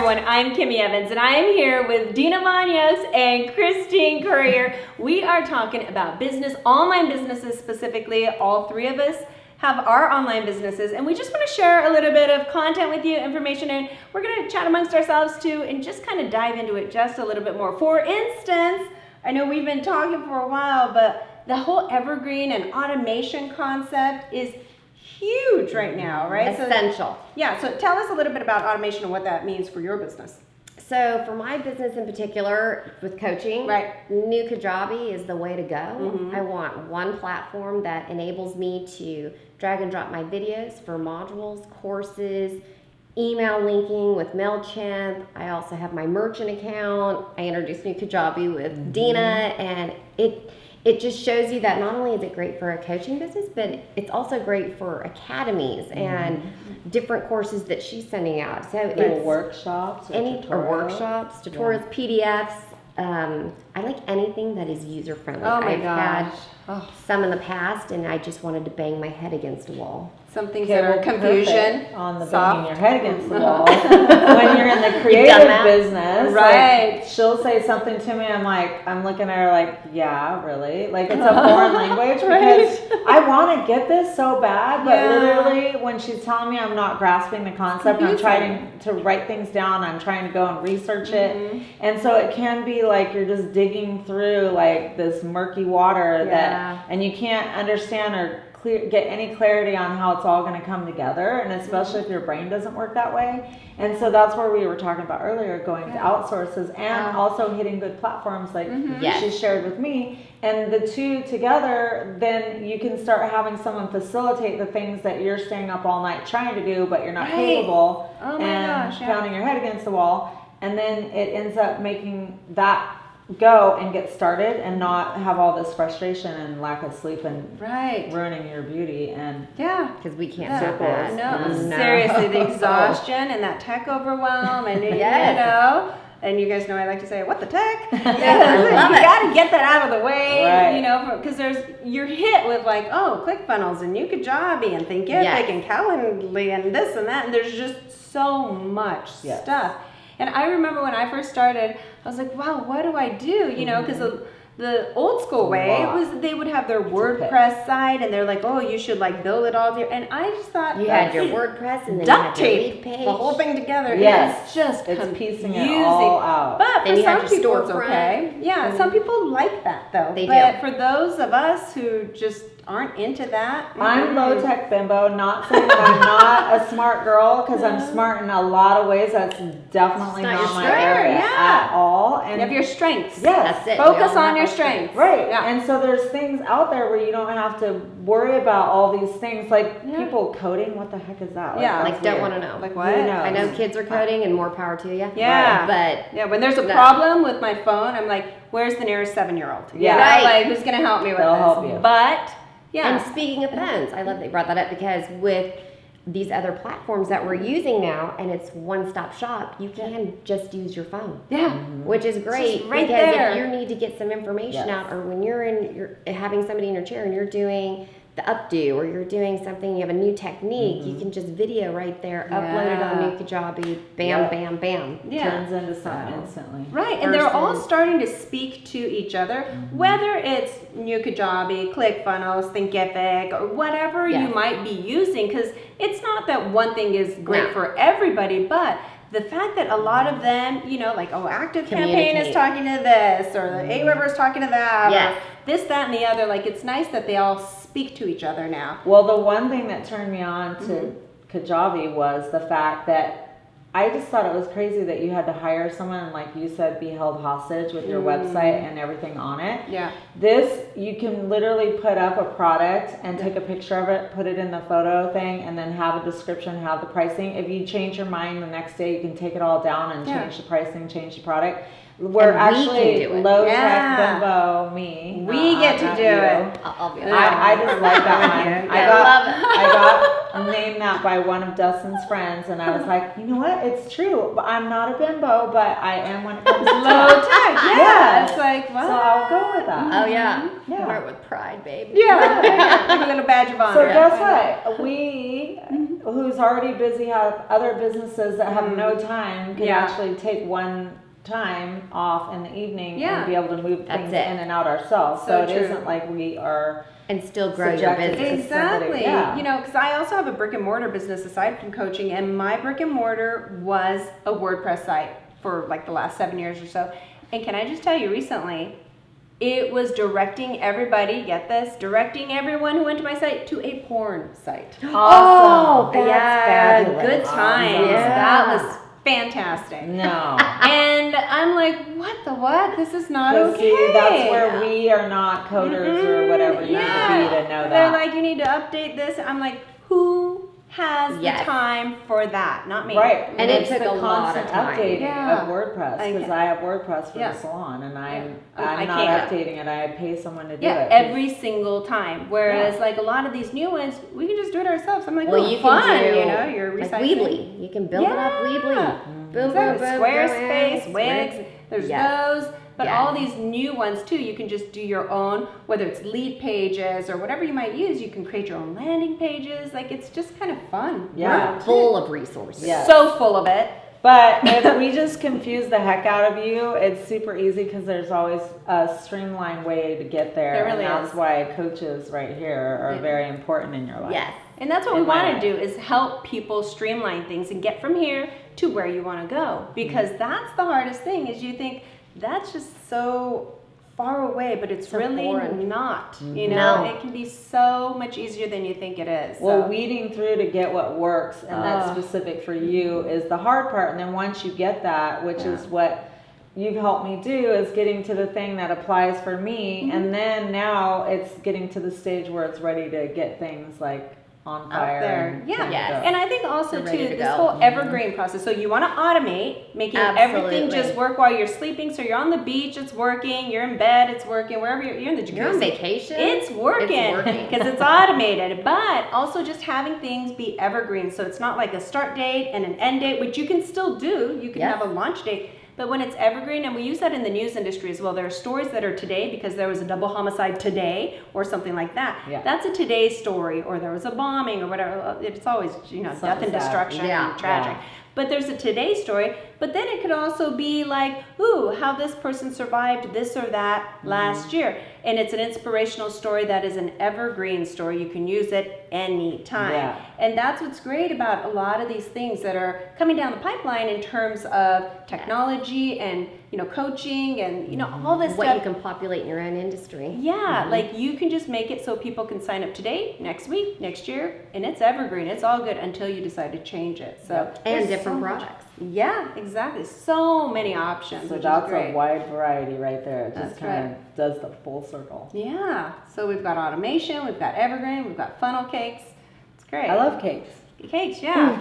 everyone. I'm Kimi Evans, and I am here with Deena and Kristine Courier. We are talking about business, online businesses specifically. All three of us have our online businesses, and we just want to share a little bit of content with you, information, and we're going to chat amongst ourselves too, and just kind of dive into it just a little bit more. For instance, I know we've been talking for a while, but the whole evergreen and automation concept is huge right now, right? Essential. So tell us a little bit about automation and what that means for your business. So for my business in particular, with coaching, New Kajabi is the way to go. Mm-hmm. I want one platform that enables me to drag and drop my videos for modules, courses, email linking with MailChimp. I also have my merchant account. I introduced New Kajabi with Deena, and it just shows you that not only is it great for a coaching business, but it's also great for academies and different courses that she's sending out. So it's workshops, tutorials, PDFs. I like anything that is user friendly. I've had some in the past, and I just wanted to bang my head against a wall. Some things that are confusion on the soft. banging your head against the wall. When you're in the creative business, right? Like, she'll say something to me. I'm looking at her like, yeah, really? Like it's a foreign language because I want to get this so bad, but literally when she's telling me I'm not grasping the concept, I'm trying to write things down. I'm trying to go and research it, and so it can be like you're just digging through like this murky water and you can't understand or get any clarity on how it's all going to come together, and especially if your brain doesn't work that way. And so that's where we were talking about earlier, going to outsources and also hitting good platforms like she shared with me, and the two together, then you can start having someone facilitate the things that you're staying up all night trying to do but you're not capable pounding your head against the wall, and then it ends up making that go and get started and not have all this frustration and lack of sleep and ruining your beauty and because we can't stop that. No, seriously, the exhaustion and that tech overwhelm and you know, and you guys know I like to say, what the tech? You got to get that out of the way, you know, because you're hit with like, ClickFunnels and New Kajabi and Thinkific and Calendly and this and that, and there's just so much stuff. And I remember when I first started, I was like, wow, what do I do? You know, because the old school way was they would have their WordPress site and they're like, you should like build it all there. And I just thought you had your WordPress and then duct you had your tape lead page. the whole thing together. Yes, it's piecing it all out. But for some people it's storefront. okay. Yeah, some people like that though. But for those of us who just aren't into that. I'm low tech bimbo, not saying that I'm not a smart girl, because I'm smart in a lot of ways. That's definitely not my area at all. And you have your strengths. Yes, that's it. Focus on your strengths. Right. Yeah. And so there's things out there where you don't have to worry about all these things. Like people coding, what the heck is that? Like don't want to know. Like what? I know kids are coding and more power to you. Yeah. But when there's a problem with my phone, I'm like, where's the nearest 7-year-old? Yeah. Like who's gonna help me with They'll this? help you. But and speaking of phones, I love that you brought that up, because with these other platforms that we're using now, and it's one-stop shop, you can just use your phone. Yeah. Which is great, right because there. if you need to get some information out, or when you're having somebody in your chair and you're doing the updo, or you're doing something, you have a new technique, you can just video right there, upload it on New Kajabi, bam, bam, bam. Turns into something instantly. Right, and they're all starting to speak to each other, whether it's New Kajabi, ClickFunnels, Thinkific, or whatever you might be using, because it's not that one thing is great for everybody, but the fact that a lot of them, you know, like, Active Campaign is talking to this, or the A-River is talking to that, or this, that, and the other. Like, it's nice that they all speak to each other now. Well, the one thing that turned me on to Kajabi was the fact that I just thought it was crazy that you had to hire someone and, like you said, be held hostage with your website and everything on it. Yeah. This, you can literally put up a product and take a picture of it, put it in the photo thing, and then have a description, have the pricing. If you change your mind the next day, you can take it all down and change the pricing, change the product. We're actually low tech bimbo, me. We get to do it. I'll be I just like that one. I got named that by one of Dustin's friends, and I was like, you know what? It's true. But I'm not a bimbo, but I am when it comes to low tech. Yeah. It's like, well, so I'll go with that. Oh yeah. Yeah. Wear it with pride, baby. Yeah. Like a little badge of honor. So guess what? We who's already busy, have other businesses that have no time, can actually take one time off in the evening and be able to move things in and out ourselves. So it isn't like we are and still grow your business. Exactly. You know, because I also have a brick and mortar business aside from coaching, and my brick and mortar was a WordPress site for like the last 7 years or so. And can I just tell you, recently, it was directing everybody, get this, directing everyone who went to my site to a porn site. Awesome. Oh, that's fabulous. Good times. That was fantastic. No. And I'm like, what? This is not okay. See, that's where we are not coders or whatever you need to be to know that. They're like, you need to update this. I'm like, who has the time for that? Not me. Right. And it took a lot of time. Updating of WordPress, because I have WordPress for the salon, and I'm not updating it. I pay someone to do it. Every single time. Whereas like a lot of these new ones, we can just do it ourselves. I'm like, you fun, can do, you know, you're recycling. Like Weebly. You can build it up Weebly. Boom, boom, boom. Squarespace, Wix, there's those. But all these new ones too, you can just do your own, whether it's lead pages or whatever you might use. You can create your own landing pages. Like, it's just kind of fun. Yeah, full of resources. So full of it. But if we just confuse the heck out of you, it's super easy, because there's always a streamlined way to get there. There really and that's why coaches right here are very important in your life. Yes. And that's what we want to do, is help people streamline things and get from here to where you want to go. Because that's the hardest thing, is you think, that's just so far away, but it's really not. You know, it can be so much easier than you think it is. Well, weeding through to get what works and that's specific for you is the hard part. And then once you get that, which is what you've helped me do, is getting to the thing that applies for me. And then now it's getting to the stage where it's ready to get things like on fire. Out there. And I think also too, this whole evergreen process. So you want to automate, making everything just work while you're sleeping. So you're on the beach, it's working. You're in bed, it's working. Wherever you're in the jacuzzi, you're on vacation, it's working because it's automated. But also just having things be evergreen. So it's not like a start date and an end date, which you can still do. You can have a launch date. But when it's evergreen, and we use that in the news industry as well, there are stories that are today because there was a double homicide today or something like that. That's a today story, or there was a bombing or whatever. It's always, you know, death and destruction and tragic. But there's a today story, but then it could also be like, ooh, how this person survived this or that last year. And it's an inspirational story that is an evergreen story. You can use it anytime. And that's what's great about a lot of these things that are coming down the pipeline in terms of technology and, you know, coaching and, you know, all this what stuff. You can populate in your own industry. Like you can just make it so people can sign up today, next week, next year, and it's evergreen. It's all good until you decide to change it. So and different products. Yeah, exactly. So many options. So that's a wide variety right there. It just kind of does the full circle. Yeah. So we've got automation, we've got evergreen, we've got funnel cakes. It's great. I love cakes. Cakes, yeah.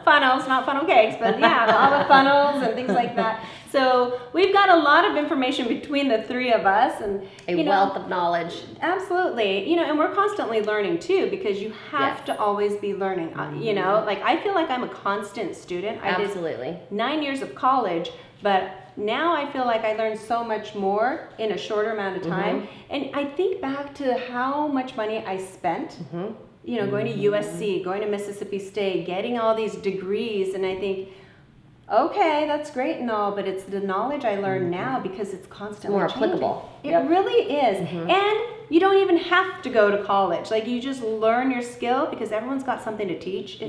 funnels, not funnel cakes, but yeah, all the funnels and things like that. So we've got a lot of information between the three of us, and a wealth of knowledge. Absolutely, you know, and we're constantly learning too, because you have to always be learning. You know, like I feel like I'm a constant student. I did 9 years of college, but now I feel like I learned so much more in a shorter amount of time. And I think back to how much money I spent. You know, going to USC, going to Mississippi State, getting all these degrees, and I think, okay, that's great and all, but it's the knowledge I learn now because it's constantly more changing. applicable. It really is. And you don't even have to go to college. Like, you just learn your skill because everyone's got something to teach.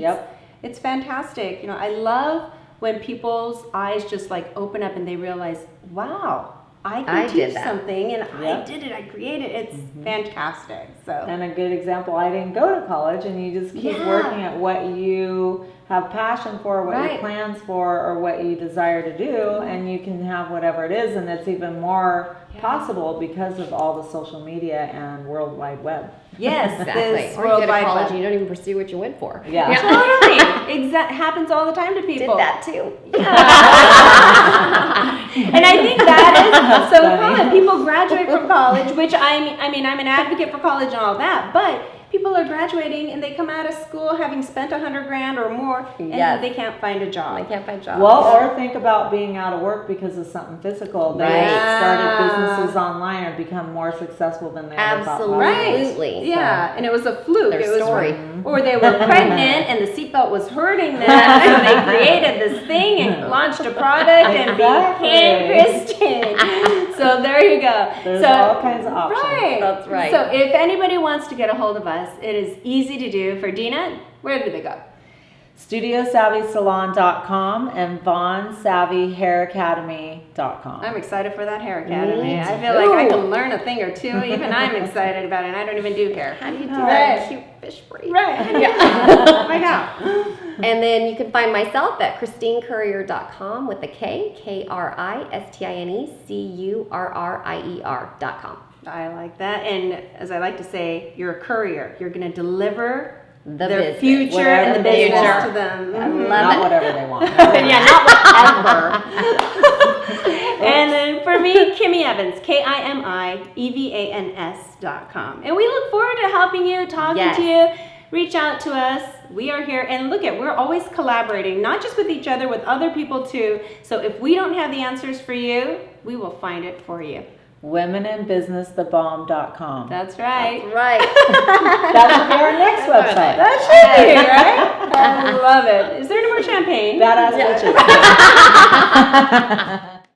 It's fantastic. You know, I love when people's eyes just like open up and they realize, wow, I can teach something, and I did it. I created it. It's fantastic. So, and a good example, I didn't go to college, and you just keep working at what you have passion for, what your plans for, or what you desire to do, and you can have whatever it is, and it's even more possible because of all the social media and World Wide Web. Yes, exactly. Or you go to college and you don't even pursue what you went for. Totally. Happens all the time to people. Did that too. And I think that is so common. People graduate from college, which I mean, I'm an advocate for college and all that, but people are graduating and they come out of school having spent $100,000 or more, and they can't find a job. They can't find jobs. Well, or think about being out of work because of something physical. They started businesses online and become more successful than they ever thought possible. Absolutely. Yeah, and it was a fluke. Their it was story. Or they were pregnant and the seatbelt was hurting them, and they created this thing and launched a product and became Kristine. So there you go. There's all kinds of options. Right. That's right. So if anybody wants to get a hold of us, it is easy to do. For Deena, where do they go? StudioSavvySalon.com and VonSavvyHairAcademy.com. I'm excited for that hair academy. Me I feel like I can learn a thing or two. Even I'm excited about it, and I don't even do hair. How do you do that cute fish braid? Right. Yeah. Like how? And then you can find myself at KristineCourier.com with a K, KristineCourier.com. I like that. And as I like to say, you're a courier. You're going to deliver their business. future and the Whatever business future. to them. I love Not it. whatever they want. Yeah, not whatever. And then for me, Kimi Evans, KimiEvans.com. And we look forward to helping you, talking to you. Reach out to us. We are here. And look we're always collaborating, not just with each other, with other people too. So if we don't have the answers for you, we will find it for you. WomeninBusinessTheBomb.com. That's right. That's right. That should be our next website. That should be, right? I love it. Is there any more champagne? Badass bitches.